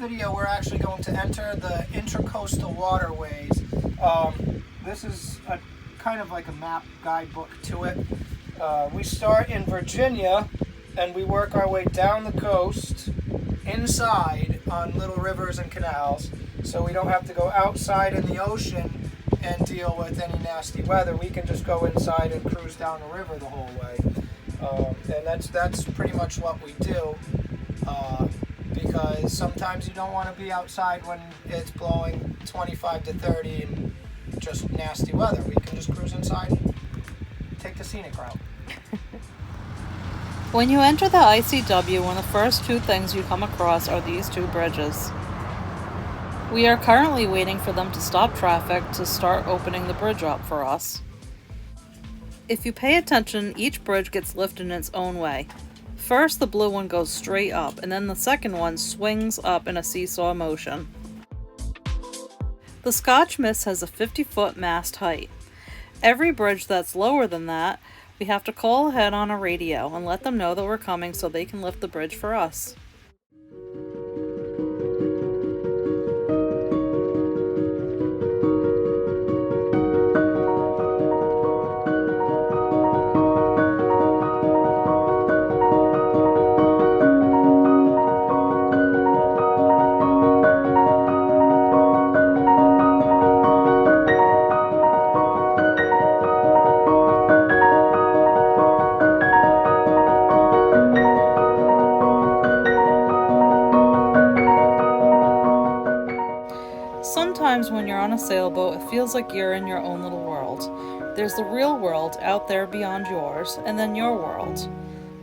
video, we're actually going to enter the intracoastal waterways. This is kind of like a map guidebook to it. We start in Virginia and we work our way down the coast inside on little rivers and canals, so we don't have to go outside in the ocean and deal with any nasty weather. We can just go inside and cruise down the river the whole way. And that's pretty much what we do, because sometimes you don't want to be outside when it's blowing 25 to 30 and just nasty weather. We can just cruise inside and take the scenic route. When you enter the ICW, one of the first two things you come across are these two bridges. We are currently waiting for them to stop traffic to start opening the bridge up for us. If you pay attention, each bridge gets lifted in its own way. First, the blue one goes straight up, and then the second one swings up in a seesaw motion. The Scotch Mist has a 50-foot mast height. Every bridge that's lower than that, we have to call ahead on a radio and let them know that we're coming so they can lift the bridge for us. Sometimes when you're on a sailboat, it feels like you're in your own little world. There's the real world out there beyond yours, and then your world.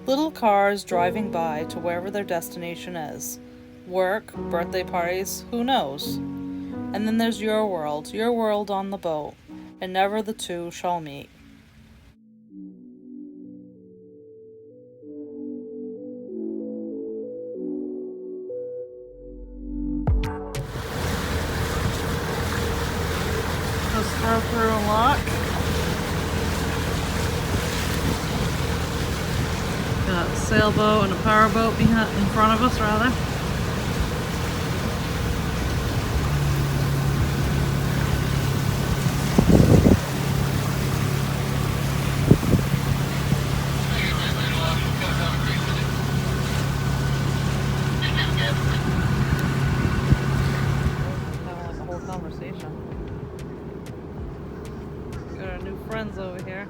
Little cars driving by to wherever their destination is. Work, birthday parties, who knows? And then there's your world on the boat, and never the two shall meet. Just throw through and lock. Got a sailboat and a powerboat in front of us, rather. Having like a whole conversation. Got our new friends over here.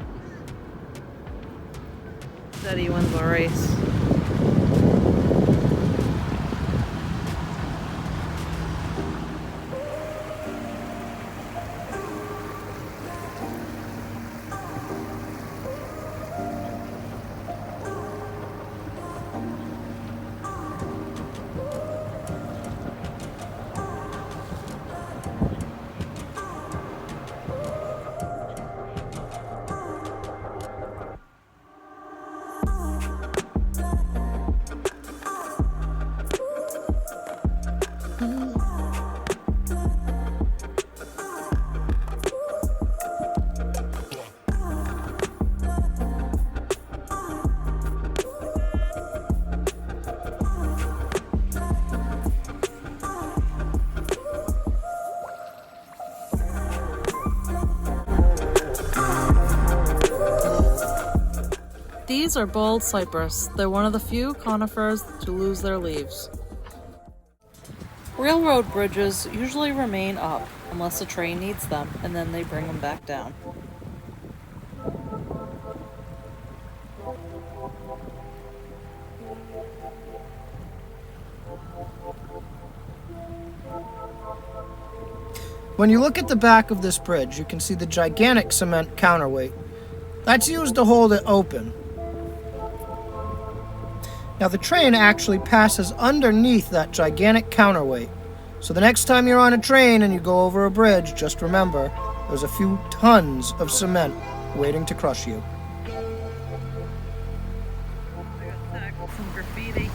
Steady wins the race. These are bald cypress. They're one of the few conifers to lose their leaves. Railroad bridges usually remain up unless a train needs them, and then they bring them back down. When you look at the back of this bridge, you can see the gigantic cement counterweight. That's used to hold it open. Now the train actually passes underneath that gigantic counterweight. So the next time you're on a train and you go over a bridge, just remember, there's a few tons of cement waiting to crush you. I got tackled some graffiti.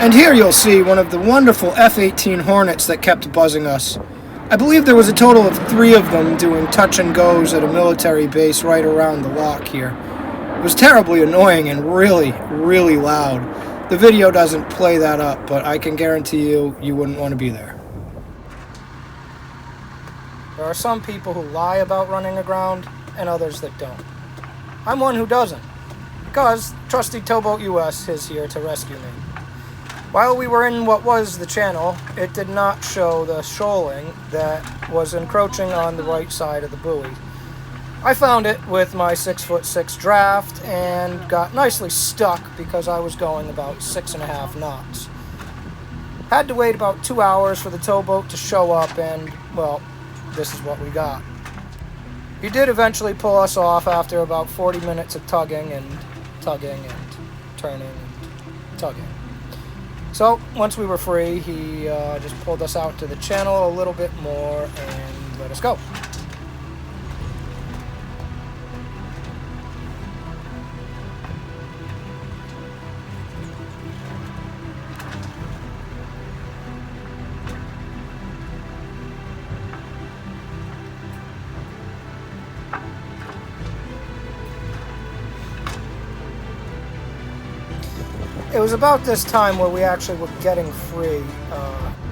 And here you'll see one of the wonderful F-18 Hornets that kept buzzing us. I believe there was a total of 3 of them doing touch and goes at a military base right around the lock here. It was terribly annoying and really, really loud. The video doesn't play that up, but I can guarantee you wouldn't want to be there. There are some people who lie about running aground, and others that don't. I'm one who doesn't, because trusty Towboat US is here to rescue me. While we were in what was the channel, it did not show the shoaling that was encroaching on the right side of the buoy. I found it with my 6'6" draft and got nicely stuck because I was going about 6.5 knots. Had to wait about 2 hours for the towboat to show up and, well, this is what we got. He did eventually pull us off after about 40 minutes of tugging and turning and tugging. So, once we were free, he just pulled us out to the channel a little bit more and let us go. It was about this time where we actually were getting free.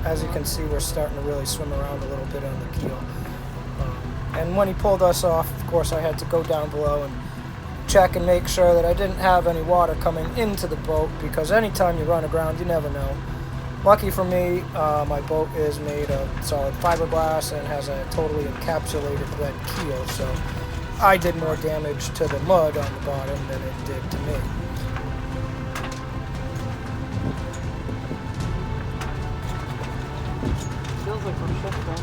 As you can see, we're starting to really swim around a little bit on the keel. And when he pulled us off, of course, I had to go down below and check and make sure that I didn't have any water coming into the boat, because anytime you run aground, you never know. Lucky for me, my boat is made of solid fiberglass and has a totally encapsulated lead keel, so I did more damage to the mud on the bottom than it did to me. Feels like we're shifting.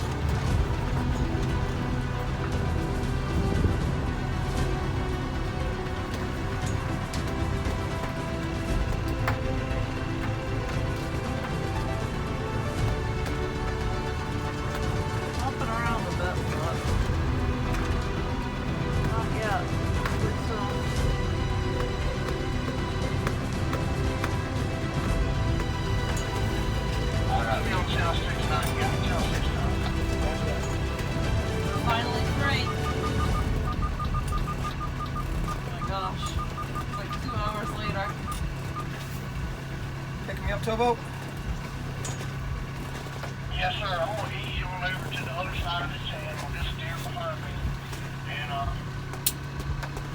Hopping around a bit, but not yet. Pretty soon. Finally free. Oh my gosh. It's like 2 hours later. Picking me up, towboat? Yes, sir. I'm going to ease you on over to the other side of the channel. Just steer behind me. And,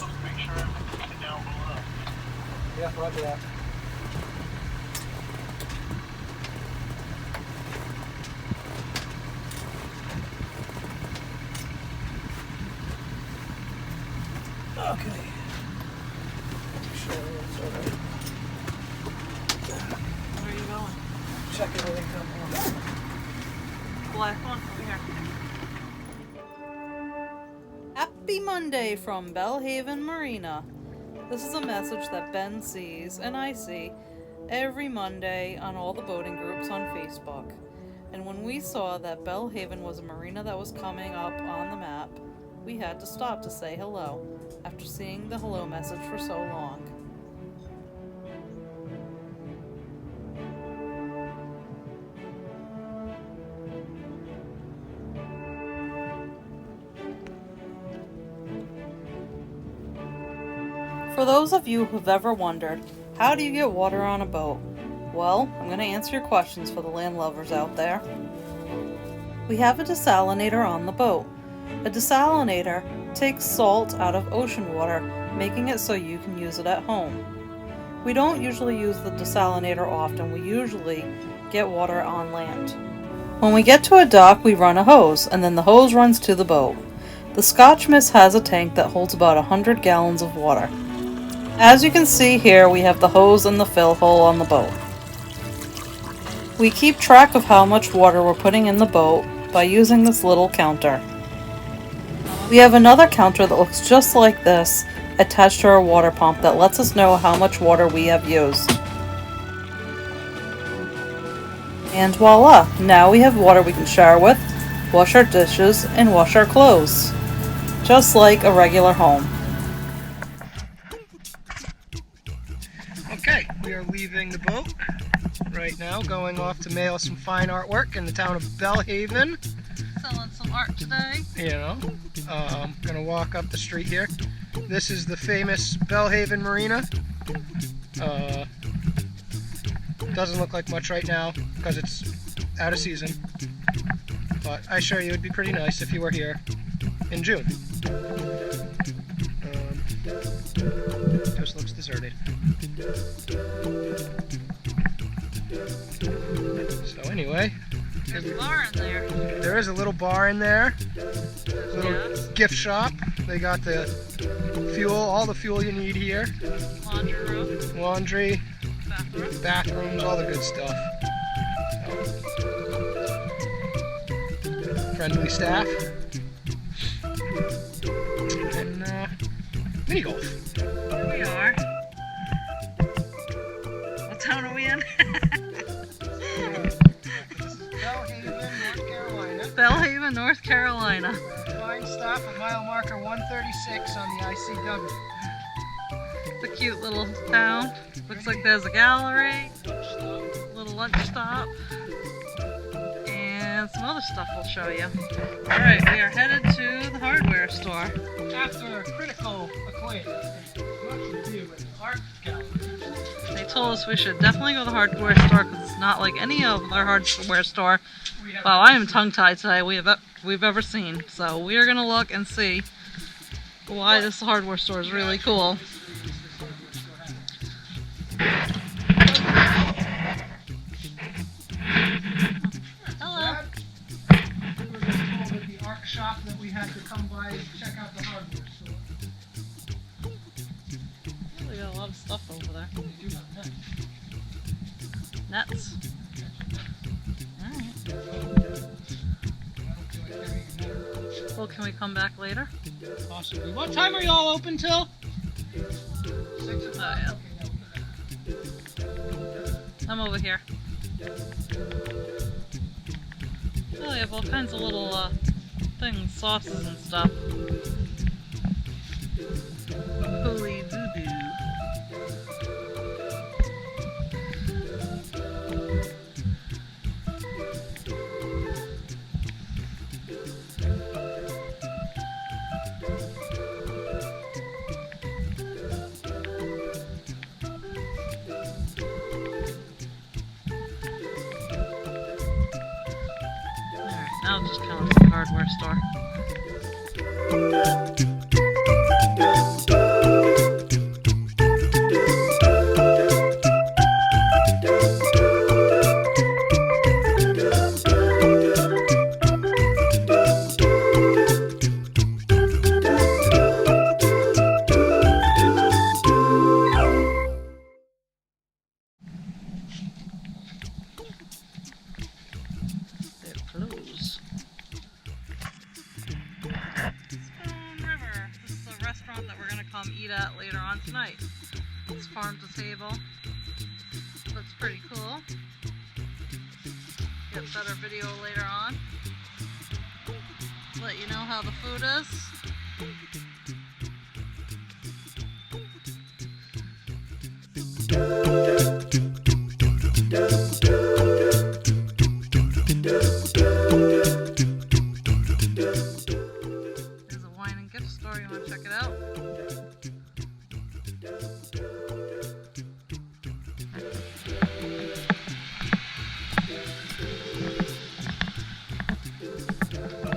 let's make sure everything's down below. Yeah, roger that. Okay. Sure, it's all right. Where are you going? Check everything come on. Black one over here. Happy Monday from Belhaven Marina. This is a message that Ben sees and I see every Monday on all the boating groups on Facebook. And when we saw that Belhaven was a marina that was coming up on the map, we had to stop to say hello after seeing the hello message for so long. For those of you who've ever wondered, how do you get water on a boat? Well, I'm going to answer your questions for the land lovers out there. We have a desalinator on the boat. A desalinator takes salt out of ocean water, making it so you can use it at home. We don't usually use the desalinator often. We usually get water on land. When we get to a dock, we run a hose, and then the hose runs to the boat. The Scotch Mist has a tank that holds about 100 gallons of water. As you can see here, we have the hose and the fill hole on the boat. We keep track of how much water we're putting in the boat by using this little counter. We have another counter that looks just like this attached to our water pump that lets us know how much water we have used. And voila! Now we have water we can shower with, wash our dishes, and wash our clothes. Just like a regular home. Okay, we are leaving the boat. right now, going off to mail some fine artwork in the town of Belhaven. Selling some art today. You know, gonna walk up the street here. This is the famous Belhaven Marina. Doesn't look like much right now because it's out of season, but I assure you it'd be pretty nice if you were here in June. Just looks deserted. So anyway, There's a bar in there. there is a little bar in there, little gift shop. They got the fuel, all the fuel you need here. Laundry room. Laundry, Bathroom. bathrooms, all the good stuff. So, friendly staff. And mini golf. Here we are. What town are we in? Belhaven, North Carolina. Belhaven, North Carolina. Fine stop at mile marker 136 on the ICW. It's a cute little town. Looks like there's a gallery, little lunch stop, and some other stuff we'll show you. Alright, we are headed to the hardware store. After a critical acclaim, much review at the art gallery. They told us we should definitely go to the hardware store because it's not like any other hardware store. Wow, I am tongue-tied today we've ever seen. So we are going to look and see why this hardware store is really cool. Hello. We were just told at the art shop that we had to come by and check out the hardware store. We got a lot of stuff over there. They do have nets. Nets. Alright. Well, can we come back later? Possibly. What time are y'all open till? 6 o'clock. Oh, yeah. I'm over here. Oh, they have all kinds of little things, sauces and stuff. Holy doo-doo. Now just kind of the hardware store. That we're gonna come eat at later on tonight. It's farm to table. Looks pretty cool. Get better video later on. Let you know how the food is. There's a wine and gift store. You want to check it out?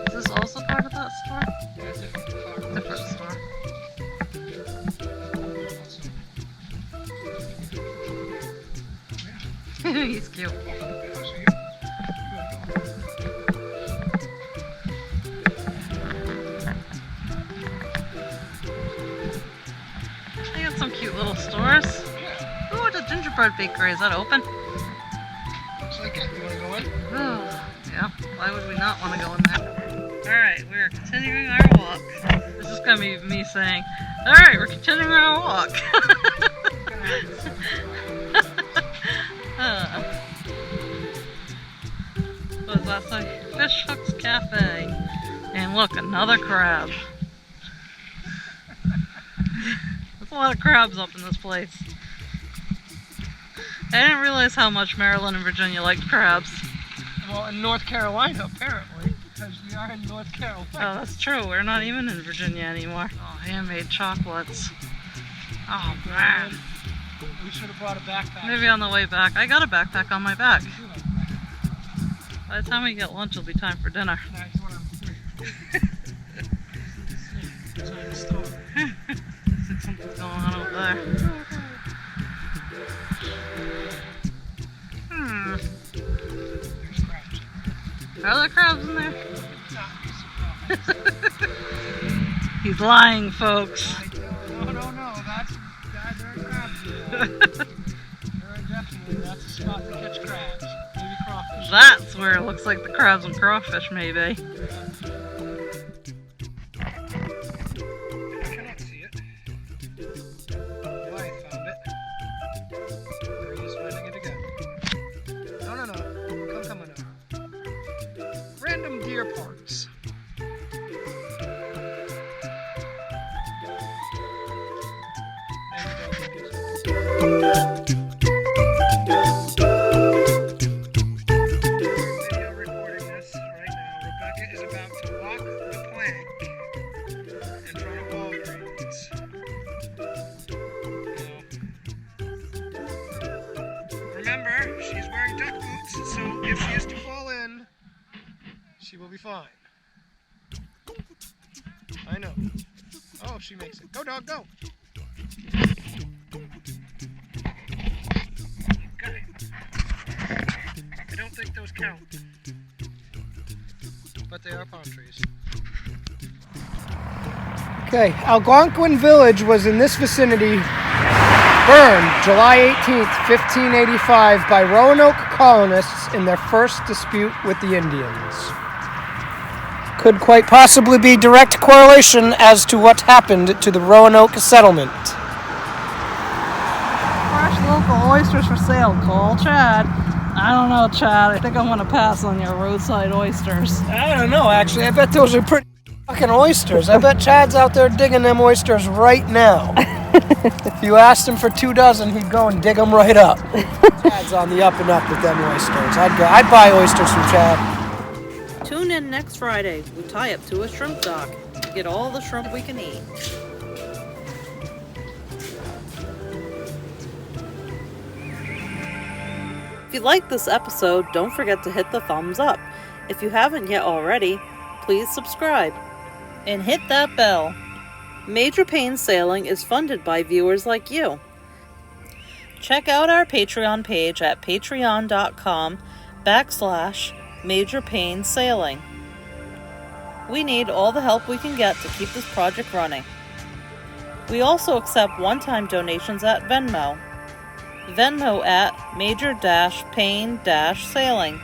Is this also part of that store? Yeah, Different store. He's cute. They got some cute little stores. Ooh, the gingerbread bakery. Is that open? Looks like it. You want to go in? Oh, yeah. Why would we not want to go in there? Alright, we are continuing our walk. This is going to be me saying, alright, we're continuing our walk. What does that say? Fish Hooks Cafe. And look, another crab. There's a lot of crabs up in this place. I didn't realize how much Maryland and Virginia liked crabs. Well, in North Carolina, apparently, because we are in North Carolina. Oh, that's true. We're not even in Virginia anymore. Oh, handmade chocolates. Oh, man. We should have brought a backpack. Maybe on the way back. I got a backpack on my back. By the time we get lunch, it'll be time for dinner. That's what I'm Something's going on over there. There's crabs. Are there crabs in there? He's lying, folks. No. There are crabs there. Definitely, that's a spot to catch crabs. Maybe crawfish. That's where it looks like the crabs and crawfish, maybe. I cannot see it. I found it. There he is, finding it again. No. Come on. Random deer parts. Video recording this right now. Rebecca is about to walk the plank in front of Walgreens. Remember, she's wearing duck boots, so if she is to fall in, she will be fine. I know. Oh, she makes it. Go, dog, go! Okay. I don't think those count. But they are palm trees. Okay, Algonquin Village was in this vicinity, burned July 18th, 1585 by Roanoke colonists in their first dispute with the Indians. Could quite possibly be direct correlation as to what happened to the Roanoke settlement. Fresh local oysters for sale. Call Chad. I don't know, Chad. I think I'm going to pass on your roadside oysters. I don't know, actually. I bet those are pretty fucking oysters. I bet Chad's out there digging them oysters right now. If you asked him for 2 dozen, he'd go and dig them right up. Chad's on the up and up with them oysters. I'd buy oysters from Chad. Tune in next Friday. We tie up to a shrimp dock to get all the shrimp we can eat. If you like this episode, don't forget to hit the thumbs up. If you haven't yet already, please subscribe and hit that bell. Major Payne-Sailing is funded by viewers like you. Check out our Patreon page at patreon.com/Major Payne-Sailing. We need all the help we can get to keep this project running. We also accept one-time donations at Venmo. Venmo at Major-Payne-Sailing.